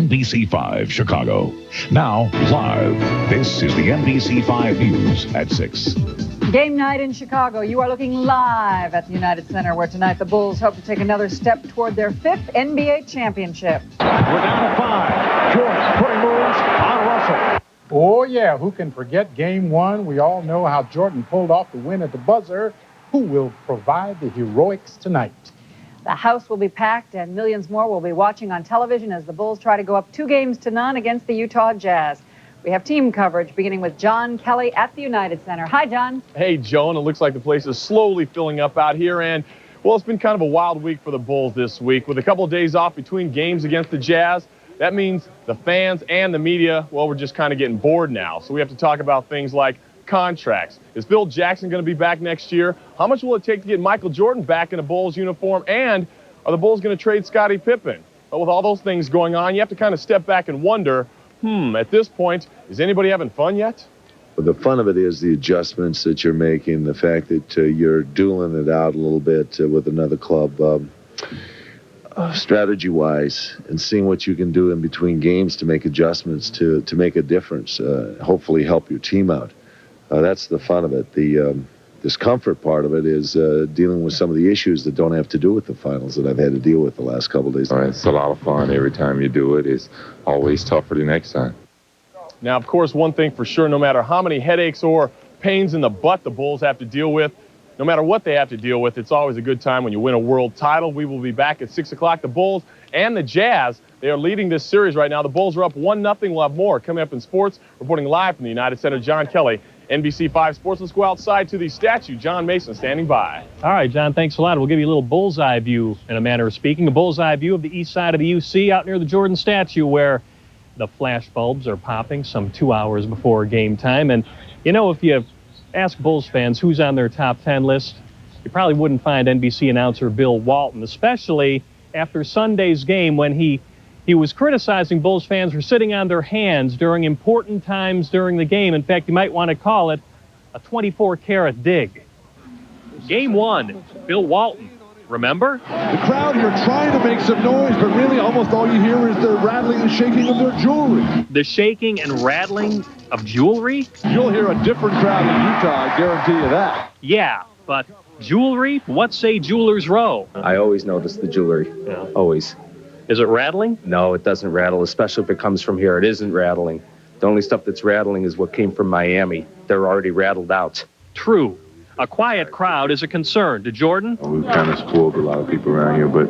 NBC5 Chicago. Now, live, this is the NBC5 News at 6. Game night in Chicago. You are looking live at the United Center, where tonight the Bulls hope to take another step toward their 5th NBA championship. We're down to 5. Jordan putting moves on Russell. Oh, yeah. Who can forget Game 1? We all know how Jordan pulled off the win at the buzzer. Who will provide the heroics tonight? The house will be packed, and millions more will be watching on television as the Bulls try to go up 2-0 against the Utah Jazz. We have team coverage beginning with John Kelly at the United Center. Hi, John. Hey, Joan. It looks like the place is slowly filling up out here. And, well, it's been kind of a wild week for the Bulls this week. With a couple of days off between games against the Jazz, that means the fans and the media, well, we're just kind of getting bored now. So we have to talk about things like contracts. Is Phil Jackson going to be back next year? How much will it take to get Michael Jordan back in a Bulls uniform? And are the Bulls going to trade Scottie Pippen? But with all those things going on, you have to kind of step back and wonder, at this point, is anybody having fun yet? The fun of it is the adjustments that you're making, the fact that you're dueling it out a little bit with another club, strategy-wise, and seeing what you can do in between games to make adjustments to make a difference, hopefully help your team out. That's the fun of it. The discomfort part of it is dealing with some of the issues that don't have to do with the finals that I've had to deal with the last couple of days. It's a lot of fun every time you do it. It's always tougher the next time. Now, of course, one thing for sure, no matter how many headaches or pains in the butt the Bulls have to deal with, no matter what they have to deal with, it's always a good time when you win a world title. We will be back at 6 o'clock. The Bulls and the Jazz, they are leading this series right now. The Bulls are up 1-0. We'll have more coming up in sports. Reporting live from the United Center, John Kelly, NBC5 Sports. Let's go outside to the statue. John Mason standing by. All right, John, thanks a lot. We'll give you a little bullseye view, in a manner of speaking, a bullseye view of the east side of the UC out near the Jordan statue, where the flash bulbs are popping some 2 hours before game time. And, you know, if you ask Bulls fans who's on their top 10 list, you probably wouldn't find NBC announcer Bill Walton, especially after Sunday's game when he was criticizing Bulls fans for sitting on their hands during important times during the game. In fact, you might want to call it a 24-karat dig. Game 1, Bill Walton. Remember? The crowd here trying to make some noise, but really almost all you hear is the rattling and shaking of their jewelry. The shaking and rattling of jewelry? You'll hear a different crowd in Utah, I guarantee you that. Yeah, but jewelry? What say Jewelers Row? I always notice the jewelry. Yeah. Always. Is it rattling? No, it doesn't rattle, especially if it comes from here. It isn't rattling. The only stuff that's rattling is what came from Miami. They're already rattled out. True. A quiet crowd is a concern to Jordan. We've kind of spoiled a lot of people around here, but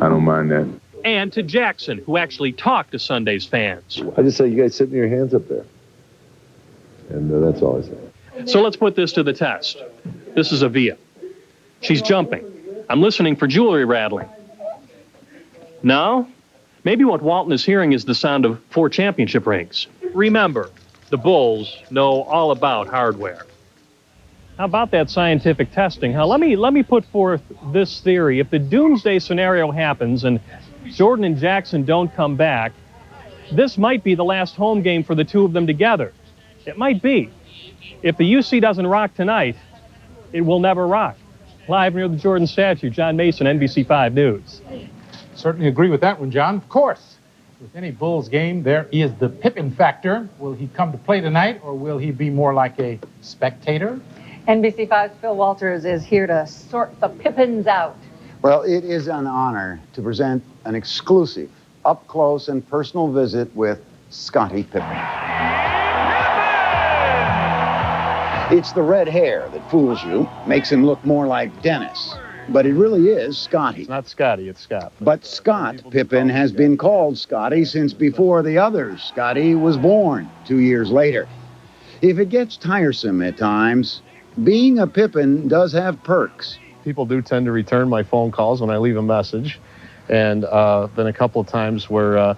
I don't mind that. And to Jackson, who actually talked to Sunday's fans. I just say, you guys sitting your hands up there. And that's all I say. So let's put this to the test. This is Avia. She's jumping. I'm listening for jewelry rattling. No? Maybe what Walton is hearing is the sound of 4 championship rings. Remember, the Bulls know all about hardware. How about that scientific testing? Let me put forth this theory. If the doomsday scenario happens and Jordan and Jackson don't come back, this might be the last home game for the two of them together. It might be. If the UC doesn't rock tonight, it will never rock. Live near the Jordan statue, John Mason, NBC5 News. Certainly agree with that one, John. Of course, with any Bulls game, there is the Pippen factor. Will he come to play tonight, or will he be more like a spectator? NBC5's Phil Walters is here to sort the Pippins out. Well, it is an honor to present an exclusive, up-close and personal visit with Scottie Pippen. It's the red hair that fools you, makes him look more like Dennis. But it really is Scottie. It's not Scotty, it's Scott. But Scott Pippen has been called Scottie since before the others. Scottie was born 2 years later. If it gets tiresome at times, being a Pippen does have perks. People do tend to return my phone calls when I leave a message. And been a couple of times where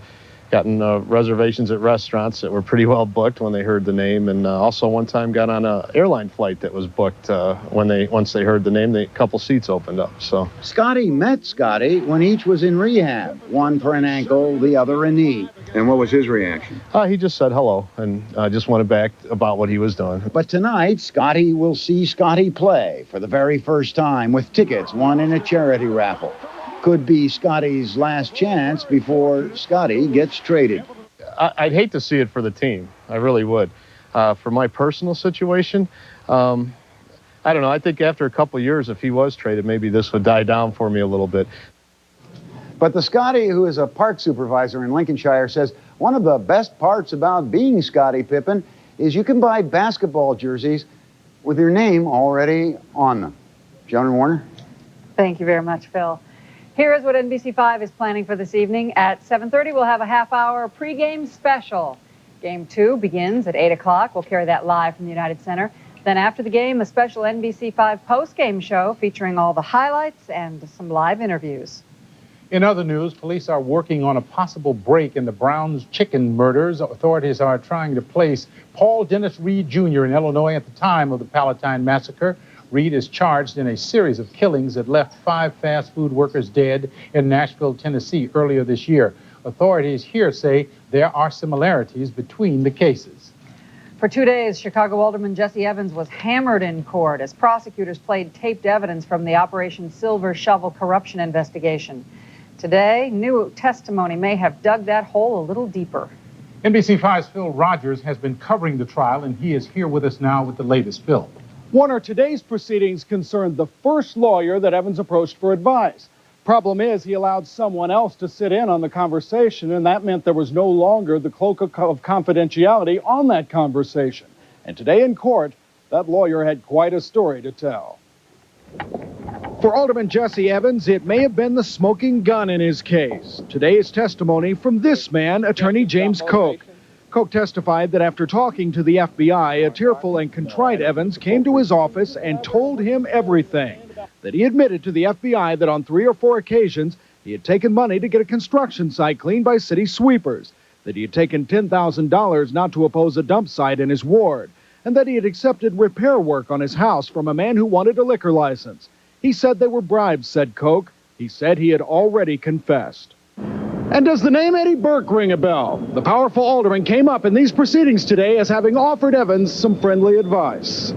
gotten reservations at restaurants that were pretty well booked when they heard the name. And also one time got on an airline flight that was booked once they heard the name, a couple seats opened up. So Scottie met Scottie when each was in rehab, one for an ankle, the other a knee. And what was his reaction? He just said hello and just went back about what he was doing. But tonight, Scottie will see Scottie play for the very first time with tickets won in a charity raffle. could be Scotty's last chance before Scotty gets traded. I'd hate to see it for the team. I really would. For my personal situation, I don't know. I think after a couple of years, if he was traded, maybe this would die down for me a little bit. But the Scotty, who is a park supervisor in Lincolnshire, says one of the best parts about being Scottie Pippen is you can buy basketball jerseys with your name already on them. Joan and Warner? Thank you very much, Phil. Here is what NBC5 is planning for this evening. At 7:30, we'll have a half-hour pregame special. Game 2 begins at 8 o'clock. We'll carry that live from the United Center. Then after the game, a special NBC5 postgame show featuring all the highlights and some live interviews. In other news, police are working on a possible break in the Brown's chicken murders. Authorities are trying to place Paul Dennis Reed Jr. in Illinois at the time of the Palatine massacre. Reed is charged in a series of killings that left 5 fast food workers dead in Nashville, Tennessee earlier this year. Authorities here say there are similarities between the cases. For 2 days, Chicago Alderman Jesse Evans was hammered in court as prosecutors played taped evidence from the Operation Silver Shovel corruption investigation. Today, new testimony may have dug that hole a little deeper. NBC5's Phil Rogers has been covering the trial, and he is here with us now with the latest. Phil. Warner, today's proceedings concerned the first lawyer that Evans approached for advice. Problem is, he allowed someone else to sit in on the conversation, and that meant there was no longer the cloak of confidentiality on that conversation. And today in court, that lawyer had quite a story to tell. For Alderman Jesse Evans, it may have been the smoking gun in his case. Today's testimony from this man, attorney James Koch. Koch testified that after talking to the FBI, a tearful and contrite Evans came to his office and told him everything. That he admitted to the FBI that on 3 or 4 occasions he had taken money to get a construction site cleaned by city sweepers, that he had taken $10,000 not to oppose a dump site in his ward, and that he had accepted repair work on his house from a man who wanted a liquor license. He said they were bribes, said Koch. He said he had already confessed. And does the name Eddie Burke ring a bell? The powerful alderman came up in these proceedings today as having offered Evans some friendly advice.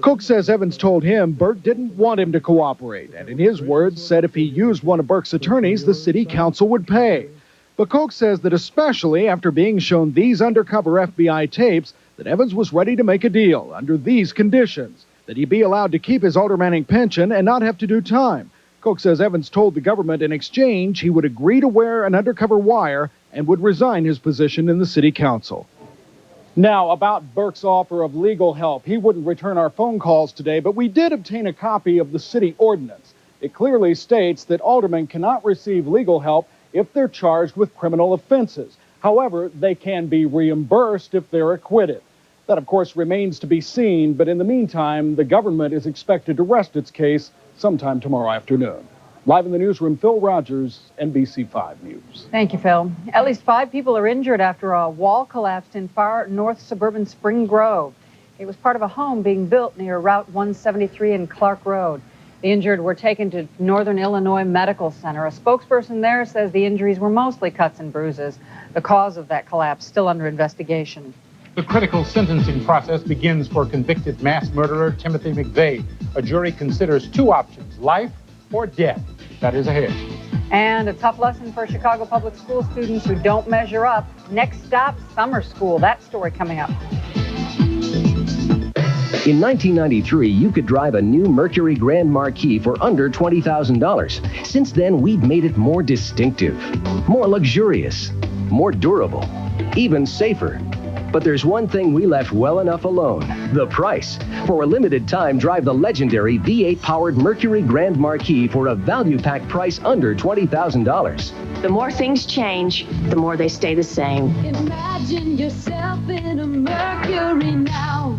Koch says Evans told him Burke didn't want him to cooperate, and in his words said if he used one of Burke's attorneys, the city council would pay. But Koch says that especially after being shown these undercover FBI tapes, that Evans was ready to make a deal under these conditions, that he be allowed to keep his aldermanic pension and not have to do time. Koch says Evans told the government in exchange he would agree to wear an undercover wire and would resign his position in the city council. Now, about Burke's offer of legal help. He wouldn't return our phone calls today, but we did obtain a copy of the city ordinance. It clearly states that aldermen cannot receive legal help if they're charged with criminal offenses. However, they can be reimbursed if they're acquitted. That, of course, remains to be seen, but in the meantime, the government is expected to rest its case sometime tomorrow afternoon. Live in the newsroom, Phil Rogers, NBC5 News. Thank you, Phil. At least 5 people are injured after a wall collapsed in far north suburban Spring Grove. It was part of a home being built near Route 173 and Clark Road. The injured were taken to Northern Illinois Medical Center. A spokesperson there says the injuries were mostly cuts and bruises. The cause of that collapse still under investigation. The critical sentencing process begins for convicted mass murderer Timothy McVeigh. A jury considers 2 options, life or death. That is ahead. And a tough lesson for Chicago public school students who don't measure up. Next stop, summer school. That story coming up. In 1993, you could drive a new Mercury Grand Marquis for under $20,000. Since then, we've made it more distinctive, more luxurious, more durable, even safer. But there's one thing we left well enough alone, the price. For a limited time, drive the legendary V8-powered Mercury Grand Marquis for a value-packed price under $20,000. The more things change, the more they stay the same. Imagine yourself in a Mercury now.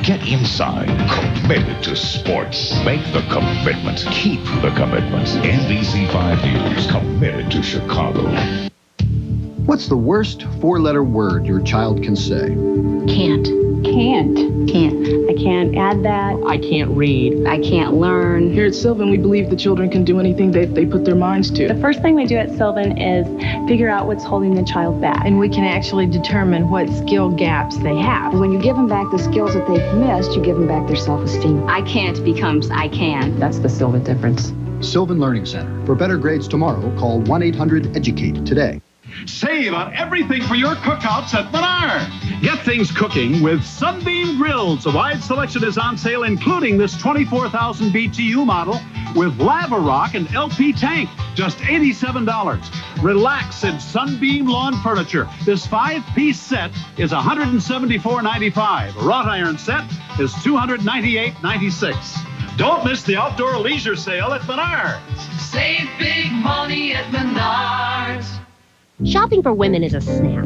Get inside. Committed to sports. Make the commitment. Keep the commitment. NBC5 News. Committed to Chicago. What's the worst 4-letter word your child can say? Can't. Can't. Can't. I can't add that. I can't read. I can't learn. Here at Sylvan, we believe the children can do anything they put their minds to. The first thing we do at Sylvan is figure out what's holding the child back. And we can actually determine what skill gaps they have. When you give them back the skills that they've missed, you give them back their self-esteem. I can't becomes I can. That's the Sylvan difference. Sylvan Learning Center. For better grades tomorrow, call 1-800-EDUCATE today. Save on everything for your cookouts at Menards. Get things cooking with Sunbeam Grills. A wide selection is on sale, including this 24,000 BTU model with Lava Rock and LP tank. Just $87. Relax in Sunbeam Lawn Furniture. This 5-piece set is $174.95. A wrought iron set is $298.96. Don't miss the outdoor leisure sale at Menards. Save big money at Menards. Shopping for women is a snap.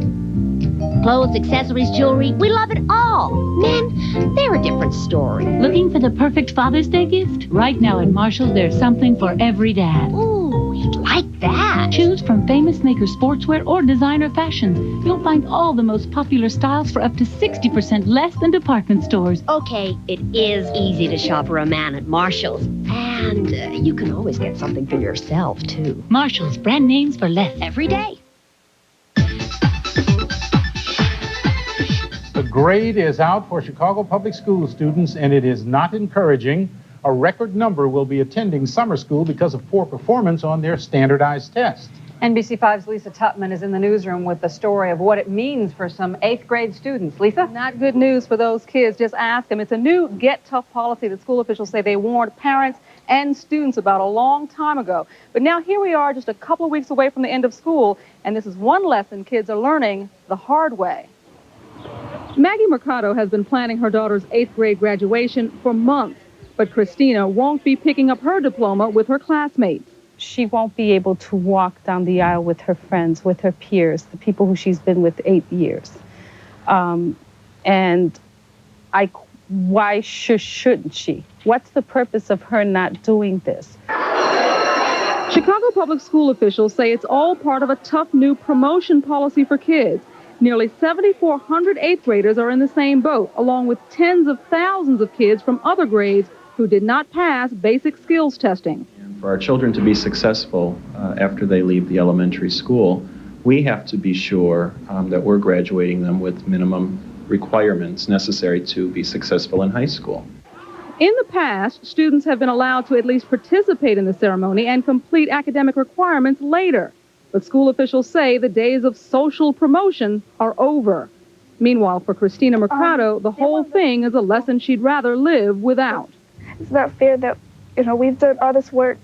Clothes, accessories, jewelry, we love it all. Men, they're a different story. Looking for the perfect Father's Day gift? Right now at Marshall's, there's something for every dad. Ooh, you'd like that. Choose from famous makers sportswear or designer fashion. You'll find all the most popular styles for up to 60% less than department stores. Okay, it is easy to shop for a man at Marshall's. And you can always get something for yourself, too. Marshall's, brand names for less every day. The grade is out for Chicago Public School students, and it is not encouraging. A record number will be attending summer school because of poor performance on their standardized test. NBC5's Lisa Tutman is in the newsroom with the story of what it means for some 8th grade students. Lisa? Not good news for those kids. Just ask them. It's a new Get Tough policy that school officials say they warned parents and students about a long time ago. But now here we are just a couple of weeks away from the end of school, and this is one lesson kids are learning the hard way. Maggie Mercado has been planning her daughter's 8th grade graduation for months, but Christina won't be picking up her diploma with her classmates. She won't be able to walk down the aisle with her friends, with her peers, the people who she's been with 8 years. Why shouldn't she? What's the purpose of her not doing this? Chicago public school officials say it's all part of a tough new promotion policy for kids. Nearly 7,400 8th graders are in the same boat, along with tens of thousands of kids from other grades who did not pass basic skills testing. For our children to be successful after they leave the elementary school, we have to be sure that we're graduating them with minimum requirements necessary to be successful in high school. In the past, students have been allowed to at least participate in the ceremony and complete academic requirements later. But school officials say the days of social promotion are over. Meanwhile, for Christina Mercado, the whole thing is a lesson she'd rather live without. It's not fair that, we've done all this work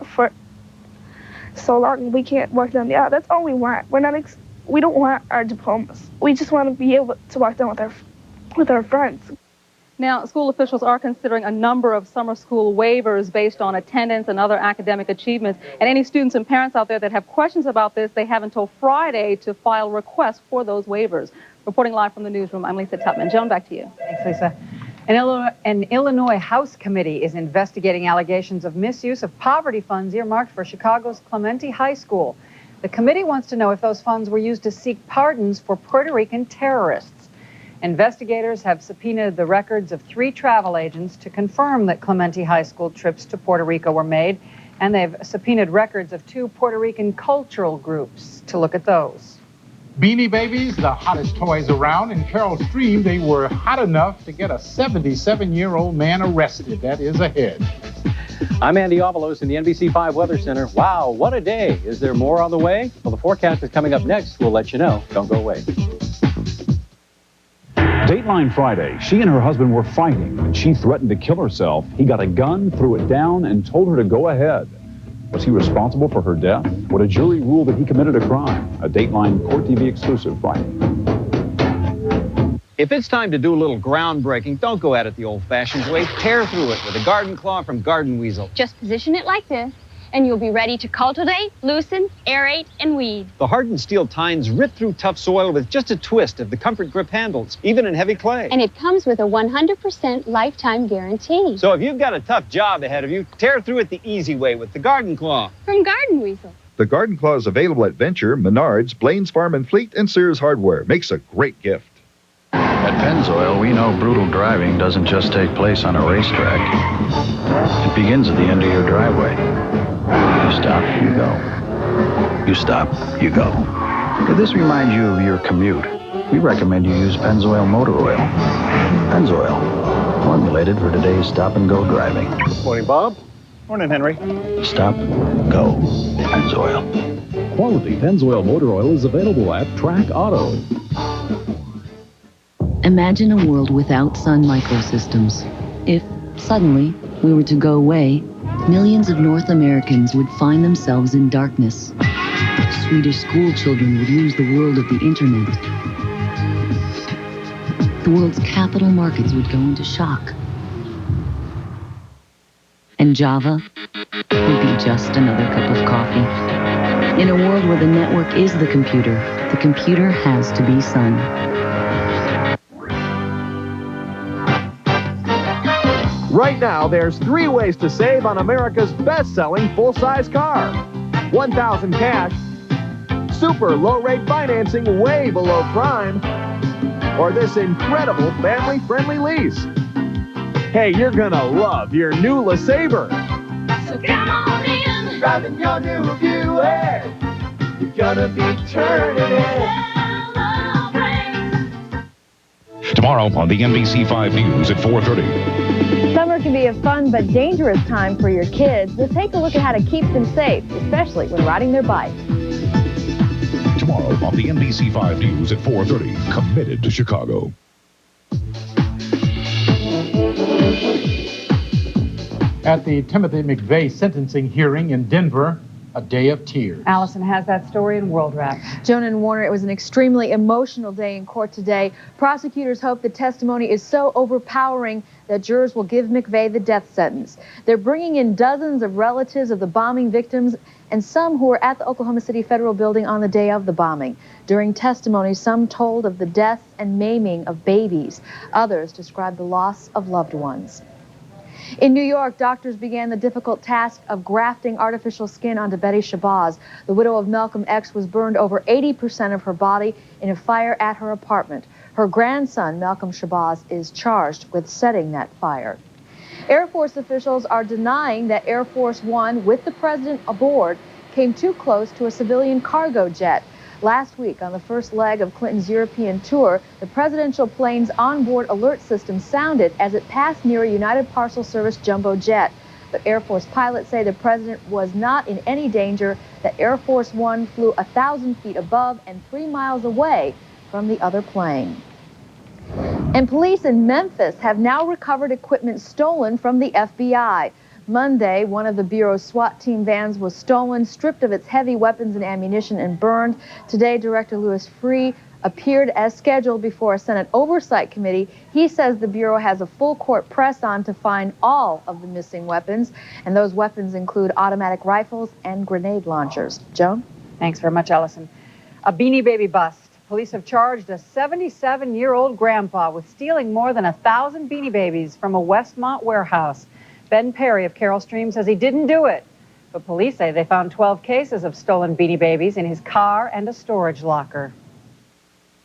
for so long and we can't walk down the aisle. That's all we want. We don't want our diplomas. We just want to be able to walk down with our friends. Now, school officials are considering a number of summer school waivers based on attendance and other academic achievements. And any students and parents out there that have questions about this, they have until Friday to file requests for those waivers. Reporting live from the newsroom, I'm Lisa Tutman. Joan, back to you. Thanks, Lisa. An Illinois House committee is investigating allegations of misuse of poverty funds earmarked for Chicago's Clemente High School. The committee wants to know if those funds were used to seek pardons for Puerto Rican terrorists. Investigators have subpoenaed the records of 3 travel agents to confirm that Clemente High School trips to Puerto Rico were made, and they've subpoenaed records of 2 Puerto Rican cultural groups to look at those. Beanie Babies, the hottest toys around. In Carroll Stream, they were hot enough to get a 77-year-old man arrested. That is ahead. I'm Andy Avalos in the NBC5 Weather Center. Wow, what a day. Is there more on the way? Well, the forecast is coming up next. We'll let you know. Don't go away. Dateline Friday, she and her husband were fighting when she threatened to kill herself. He got a gun, threw it down, and told her to go ahead. Was he responsible for her death? Would a jury rule that he committed a crime? A Dateline Court TV exclusive Friday. If it's time to do a little groundbreaking, don't go at it the old-fashioned way. Tear through it with a garden claw from Garden Weasel. Just position it like this, and you'll be ready to cultivate, loosen, aerate, and weed. The hardened steel tines rip through tough soil with just a twist of the comfort grip handles, even in heavy clay. And it comes with a 100% lifetime guarantee. So if you've got a tough job ahead of you, tear through it the easy way with the Garden Claw. From Garden Weasel. The Garden Claw is available at Venture, Menards, Blaine's Farm and Fleet, and Sears Hardware. Makes a great gift. At Pennzoil, we know brutal driving doesn't just take place on a racetrack. It begins at the end of your driveway. You stop, you go. You stop, you go. If this reminds you of your commute, we recommend you use Pennzoil motor oil. Pennzoil, formulated for today's stop-and-go driving. Morning, Bob. Morning, Henry. Stop, go, Pennzoil. Quality Pennzoil motor oil is available at Track Auto. Imagine a world without sun microsystems. If, suddenly, we were to go away, millions of North Americans would find themselves in darkness. Swedish school children would lose the world of the internet. The world's capital markets would go into shock. And Java would be just another cup of coffee. In a world where the network is the computer has to be sun. Right now, there's 3 ways to save on America's best-selling full-size car. $1,000 cash, super low-rate financing way below prime, or this incredible family-friendly lease. Hey, you're gonna love your new LeSabre. So come on in. Driving your new Buick, you're gonna be turning it. Tomorrow on the NBC 5 News at 4:30. Summer can be a fun but dangerous time for your kids. Let's take a look at how to keep them safe, especially when riding their bike. Tomorrow on the NBC 5 News at 4:30. Committed to Chicago. At the Timothy McVeigh sentencing hearing in Denver, a day of tears. Allison has that story in World Wrap. Joan and Warner, it was an extremely emotional day in court today. Prosecutors hope the testimony is so overpowering that jurors will give McVeigh the death sentence. They're bringing in dozens of relatives of the bombing victims and some who were at the Oklahoma City Federal Building on the day of the bombing. During testimony, some told of the death and maiming of babies. Others described the loss of loved ones. In New York, doctors began the difficult task of grafting artificial skin onto Betty Shabazz. The widow of Malcolm X was burned over 80% of her body in a fire at her apartment. Her grandson, Malcolm Shabazz, is charged with setting that fire. Air Force officials are denying that Air Force One, with the president aboard, came too close to a civilian cargo jet. Last week, on the first leg of Clinton's European tour, the presidential plane's onboard alert system sounded as it passed near a United Parcel Service jumbo jet. But Air Force pilots say the president was not in any danger, that Air Force One flew 1,000 feet above and 3 miles away from the other plane. And police in Memphis have now recovered equipment stolen from the FBI. Monday, one of the Bureau's SWAT team vans was stolen, stripped of its heavy weapons and ammunition, and burned. Today, Director Louis Freeh appeared as scheduled before a Senate Oversight Committee. He says the Bureau has a full court press on to find all of the missing weapons, and those weapons include automatic rifles and grenade launchers. Joan? Thanks very much, Allison. A Beanie Baby bust. Police have charged a 77-year-old grandpa with stealing more than 1,000 Beanie Babies from a Westmont warehouse. Ben Perry of Carroll Stream says he didn't do it, but police say they found 12 cases of stolen Beanie Babies in his car and a storage locker.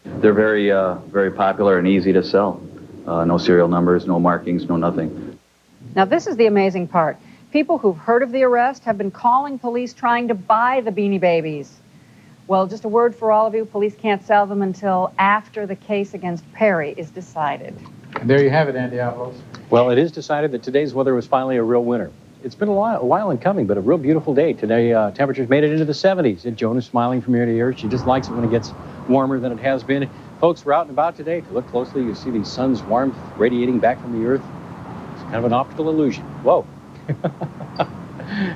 They're very popular and easy to sell. No serial numbers, no markings, no nothing. Now, this is the amazing part. People who've heard of the arrest have been calling police trying to buy the Beanie Babies. Well, just a word for all of you, police can't sell them until after the case against Perry is decided. And there you have it, Andy Avalos. Well, it is decided that today's weather was finally a real winner. It's been a while in coming, but a real beautiful day. Today, temperatures made it into the 70s. And Joan is smiling from ear to ear. She just likes it when it gets warmer than it has been. Folks, we're out and about today. If you look closely, you see the sun's warmth radiating back from the earth. It's kind of an optical illusion. Whoa.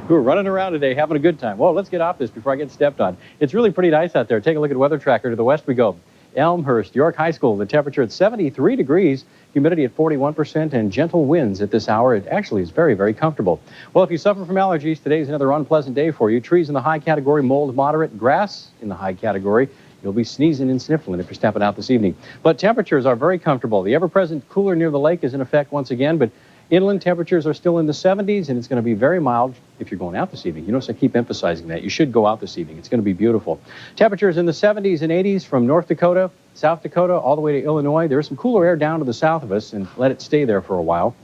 We're running around today having a good time. Whoa, let's get off this before I get stepped on. It's really pretty nice out there. Take a look at Weather Tracker. To the west we go. Elmhurst, York High School, the temperature at 73 degrees, humidity at 41%, and gentle winds at this hour. It actually is very, very comfortable. Well, if you suffer from allergies, today's another unpleasant day for you. Trees in the high category, mold moderate, grass in the high category. You'll be sneezing and sniffling if you're stepping out this evening. But temperatures are very comfortable. The ever-present cooler near the lake is in effect once again, but Inland temperatures are still in the 70s, and it's going to be very mild if you're going out this evening. You notice I keep emphasizing that. You should go out this evening. It's going to be beautiful. Temperatures in the 70s and 80s from North Dakota, South Dakota, all the way to Illinois. There is some cooler air down to the south of us, and let it stay there for a while.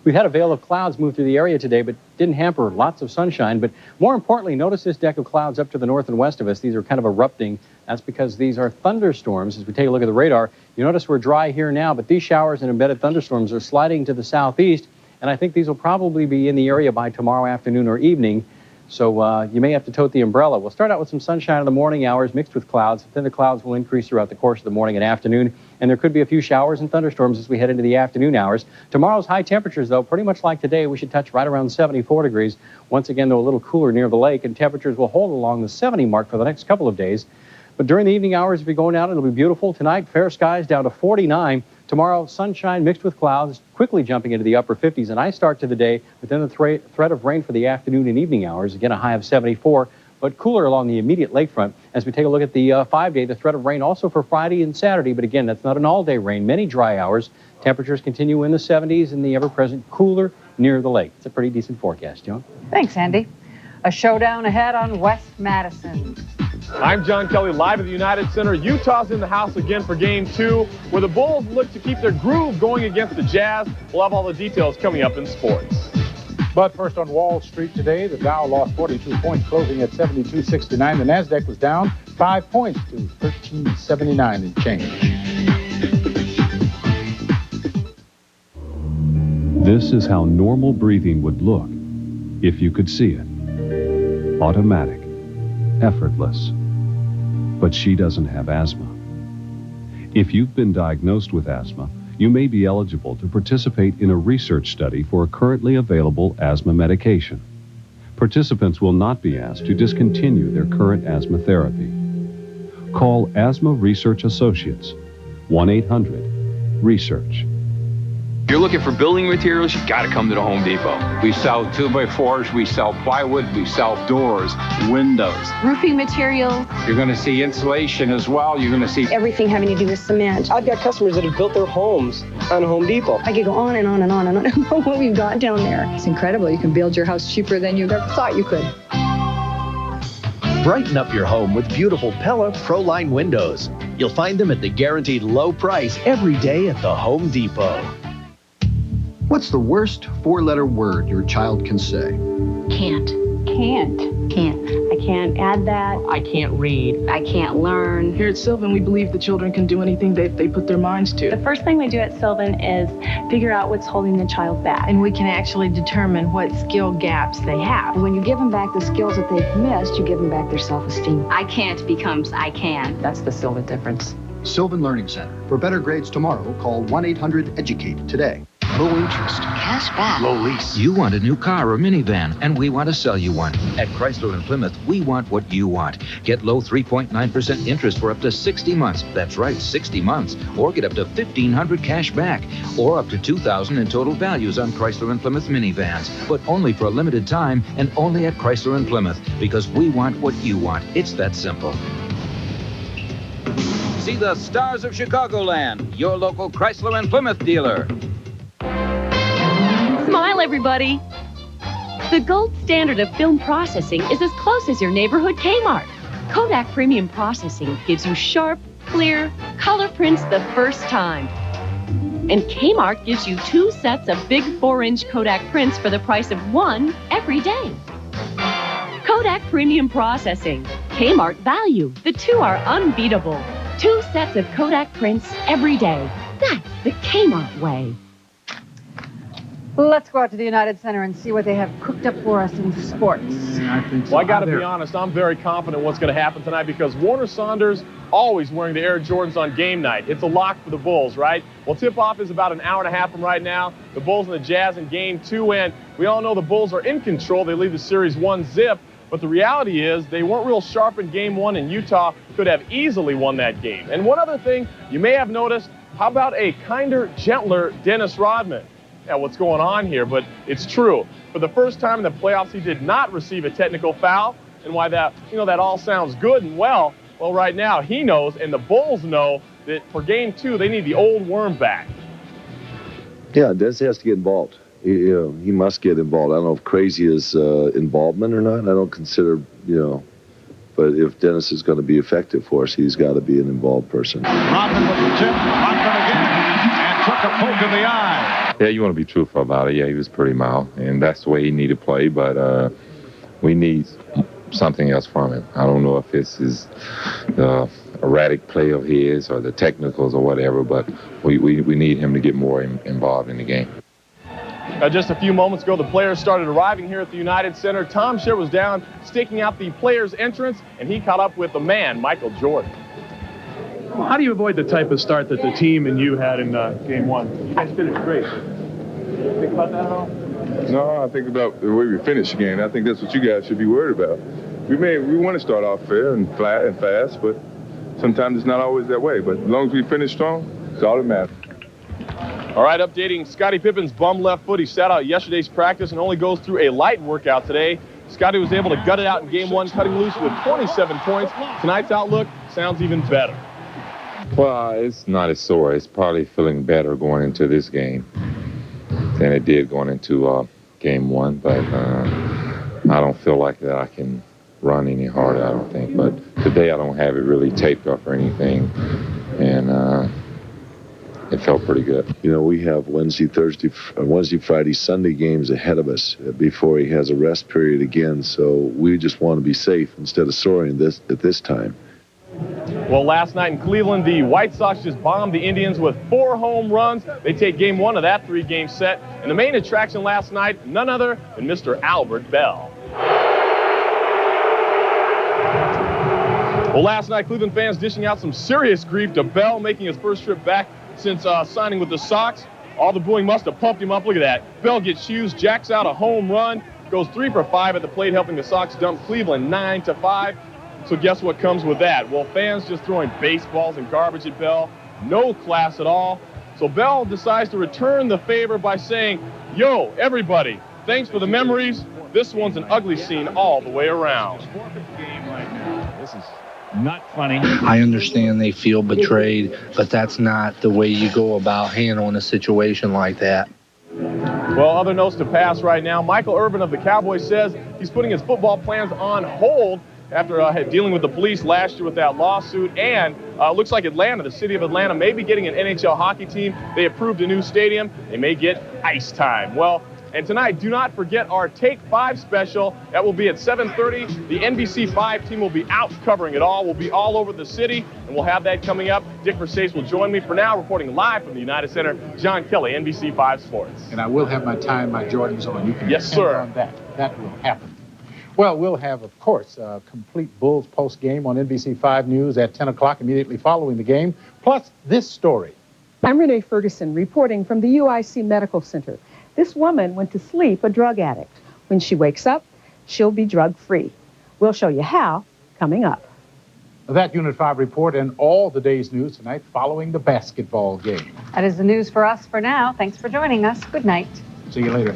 We've had a veil of clouds move through the area today, but didn't hamper lots of sunshine. But more importantly, notice this deck of clouds up to the north and west of us. These are kind of erupting. That's because these are thunderstorms. As we take a look at the radar, you notice we're dry here now, but these showers and embedded thunderstorms are sliding to the southeast, and I think these will probably be in the area by tomorrow afternoon or evening. So you may have to tote the umbrella. We'll start out with some sunshine in the morning hours mixed with clouds. Then the clouds will increase throughout the course of the morning and afternoon. And there could be a few showers and thunderstorms as we head into the afternoon hours. Tomorrow's high temperatures, though, pretty much like today, we should touch right around 74 degrees. Once again, though, a little cooler near the lake, and temperatures will hold along the 70 mark for the next couple of days. But during the evening hours, if you're going out, it'll be beautiful. Tonight, fair skies down to 49. Tomorrow, sunshine mixed with clouds, quickly jumping into the upper 50s. A nice start to the day, but then the threat of rain for the afternoon and evening hours. Again, a high of 74, but cooler along the immediate lakefront. As we take a look at the 5-day, the threat of rain also for Friday and Saturday. But again, that's not an all-day rain. Many dry hours. Temperatures continue in the 70s and the ever-present cooler near the lake. It's a pretty decent forecast, Joan. Thanks, Andy. A showdown ahead on West Madison. I'm John Kelly, live at the United Center. Utah's in the house again for Game 2, where the Bulls look to keep their groove going against the Jazz. We'll have all the details coming up in sports. But first on Wall Street today, the Dow lost 42 points, closing at 72.69. The Nasdaq was down 5 points to 13.79 and change. This is how normal breathing would look if you could see it. Automatic, effortless. But she doesn't have asthma. If you've been diagnosed with asthma, you may be eligible to participate in a research study for a currently available asthma medication. Participants will not be asked to discontinue their current asthma therapy. Call Asthma Research Associates, 1-800-RESEARCH. If you're looking for building materials, you got to come to the Home Depot. We sell 2x4s, we sell plywood, we sell doors, windows, roofing materials. You're going to see insulation as well. You're going to see everything having to do with cement. I've got customers that have built their homes on Home Depot. I could go on and on and on and on about what we've got down there. It's incredible. You can build your house cheaper than you ever thought you could. Brighten up your home with beautiful Pella Pro-Line windows. You'll find them at the guaranteed low price every day at the Home Depot. What's the worst four-letter word your child can say? Can't. I can't add that. I can't read. I can't learn. Here at Sylvan, we believe the children can do anything they put their minds to. The first thing we do at Sylvan is figure out what's holding the child back. And we can actually determine what skill gaps they have. And when you give them back the skills that they've missed, you give them back their self-esteem. I can't becomes I can. That's the Sylvan difference. Sylvan Learning Center. For better grades tomorrow, call 1-800-EDUCATE today. Low interest. Cash back. Low lease. You want a new car or minivan, and we want to sell you one. At Chrysler and Plymouth, we want what you want. Get low 3.9% interest for up to 60 months. That's right, 60 months. Or get up to $1,500 cash back. Or up to $2,000 in total values on Chrysler and Plymouth minivans. But only for a limited time, and only at Chrysler and Plymouth. Because we want what you want. It's that simple. See the stars of Chicagoland. Your local Chrysler and Plymouth dealer. Smile, everybody. The gold standard of film processing is as close as your neighborhood Kmart. Kodak Premium Processing gives you sharp, clear, color prints the first time. And Kmart gives you 2 sets of big 4-inch Kodak prints for the price of 1 every day. Kodak Premium Processing. Kmart value. The 2 are unbeatable. 2 sets of Kodak prints every day. That's the Kmart way. Let's go out to the United Center and see what they have cooked up for us in sports. Well, I got to be honest, I'm very confident what's going to happen tonight because Warner Saunders always wearing the Air Jordans on game night. It's a lock for the Bulls, right? Well, tip-off is about an hour and a half from right now. The Bulls and the Jazz in Game 2, and we all know the Bulls are in control. They lead the series 1-0, but the reality is they weren't real sharp in Game 1, and Utah could have easily won that game. And one other thing you may have noticed, how about a kinder, gentler Dennis Rodman? Yeah, what's going on here, but it's true. For the first time in the playoffs, he did not receive a technical foul. And why that, that all sounds good and well, right now he knows and the Bulls know that for Game 2, they need the old worm back. Yeah, Dennis has to get involved. He must get involved. I don't know if crazy is involvement or not. I don't consider, but if Dennis is going to be effective for us, he's got to be an involved person. Rodman with the tip. Rodman again. And took a poke in the eye. Yeah, you want to be truthful about it. Yeah, he was pretty mild, and that's the way he needed to play, but we need something else from him. I don't know if it's his erratic play of his or the technicals or whatever, but we need him to get more involved in the game. Just a few moments ago, the players started arriving here at the United Center. Tom Scher was down staking out the players' entrance, and he caught up with the man, Michael Jordan. Well, how do you avoid the type of start that the team and you had in Game 1? You guys finished great. Think about that at all? No, I think about the way we finished the game. I think that's what you guys should be worried about. We want to start off fair and flat and fast, but sometimes it's not always that way. But as long as we finish strong, it's all that matters. All right, updating Scottie Pippen's bum left foot. He sat out yesterday's practice and only goes through a light workout today. Scottie was able to gut it out in Game 1, cutting loose with 27 points. Tonight's outlook sounds even better. Well, it's not as sore. It's probably feeling better going into this game than it did going into Game 1, but I don't feel like that I can run any harder, I don't think. But today I don't have it really taped up or anything, and it felt pretty good. We have Wednesday, Friday, Sunday games ahead of us before he has a rest period again, so we just want to be safe instead of soaring at this time. Well, last night in Cleveland, the White Sox just bombed the Indians with 4 home runs. They take Game 1 of that 3-game set. And the main attraction last night, none other than Mr. Albert Bell. Well, last night, Cleveland fans dishing out some serious grief to Bell, making his first trip back since signing with the Sox. All the booing must have pumped him up. Look at that. Bell gets shoes, jacks out a home run, goes 3 for 5 at the plate, helping the Sox dump Cleveland 9-5. So guess what comes with that? Well, fans just throwing baseballs and garbage at Bell. No class at all. So Bell decides to return the favor by saying, "Yo, everybody, thanks for the memories. This one's an ugly scene all the way around." This is not funny. I understand they feel betrayed, but that's not the way you go about handling a situation like that. Well, other notes to pass right now. Michael Irvin of the Cowboys says he's putting his football plans on hold after dealing with the police last year with that lawsuit. And looks like Atlanta, the city of Atlanta, may be getting an NHL hockey team. They approved a new stadium. They may get ice time. Well, and tonight, do not forget our Take 5 special. That will be at 7:30. The NBC 5 team will be out covering it all. We'll be all over the city, and we'll have that coming up. Dick Versace will join me. For now, reporting live from the United Center, John Kelly, NBC 5 Sports. And I will have my tie and my Jordans on. You can yes, depend sir. on that. That will happen. Well, we'll have, of course, a complete Bulls post game on NBC 5 News at 10 o'clock immediately following the game, plus this story. I'm Renee Ferguson reporting from the UIC Medical Center. This woman went to sleep a drug addict. When she wakes up, she'll be drug-free. We'll show you how coming up. That Unit 5 report and all the day's news tonight following the basketball game. That is the news for us for now. Thanks for joining us. Good night. See you later.